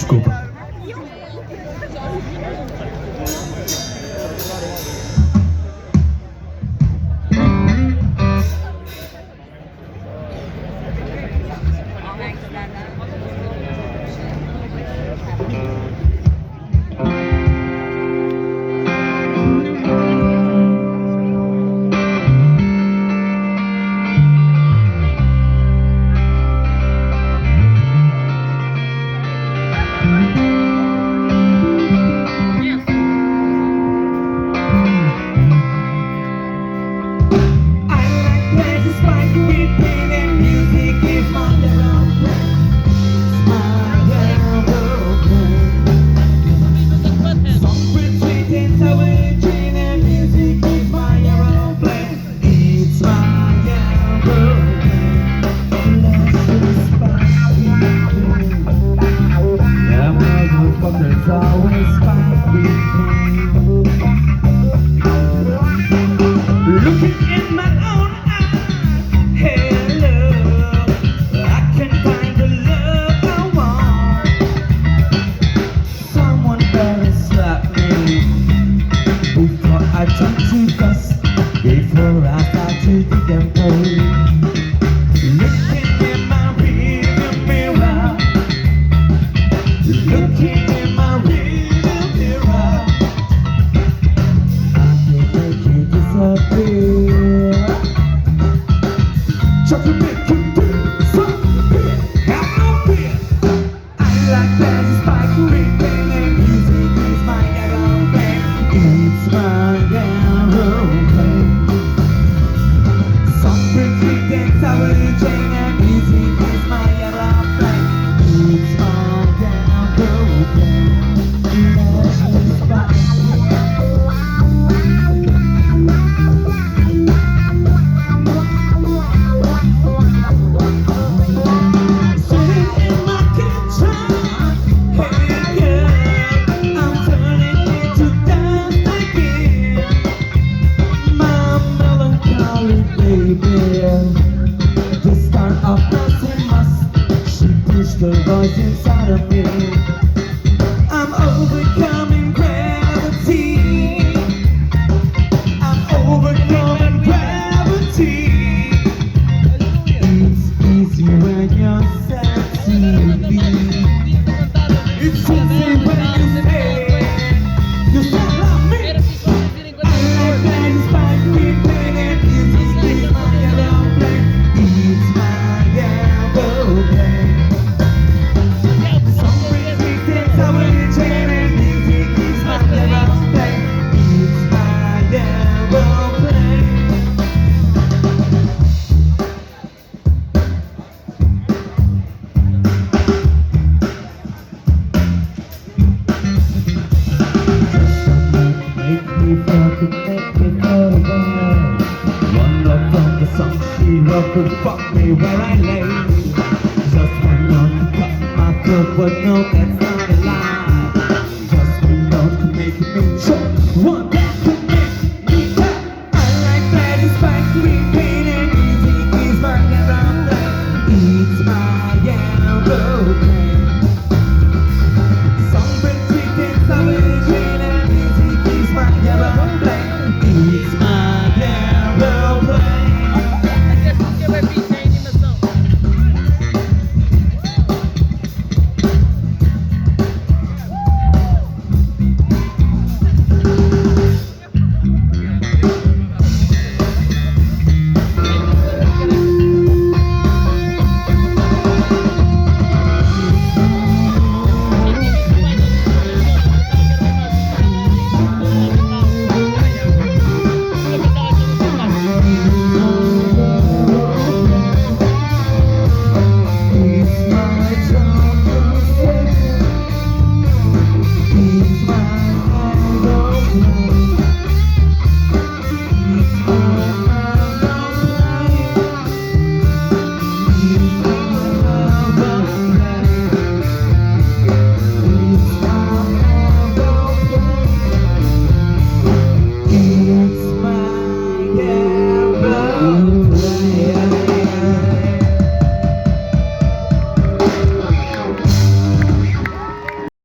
Desculpa. There's always fight with me. Looking in my own eyes, hello, I can find the love I want. Someone better stop me before I turn to dust, before I start to think I'm cold. Looking in my rearview mirror, looking in my rearview mirror, I can make you disappear. Try to make you disappear. Have no fear. I like that spike ripping and music is my aeroplane. It's my aeroplane. Some pretty things I will change and music is my aeroplane. It's my aeroplane. The start of nothing must. She pushed the voice inside of me. I'm overcoming gravity. I'm overcoming gravity. It's easy when you're sexy. It's easy when you say you sound like me. I like that it's like me. Could fuck me where I lay. Just one note to cut my throat, but no, that's not a lie. Just one note to make me choke. One that could make me tap. I like that it's spike green pain and music is my aeroplane. It's my aeroplane. Some pretty things I will train and music is my aeroplane. It's my aeroplane. It's my aeroplane.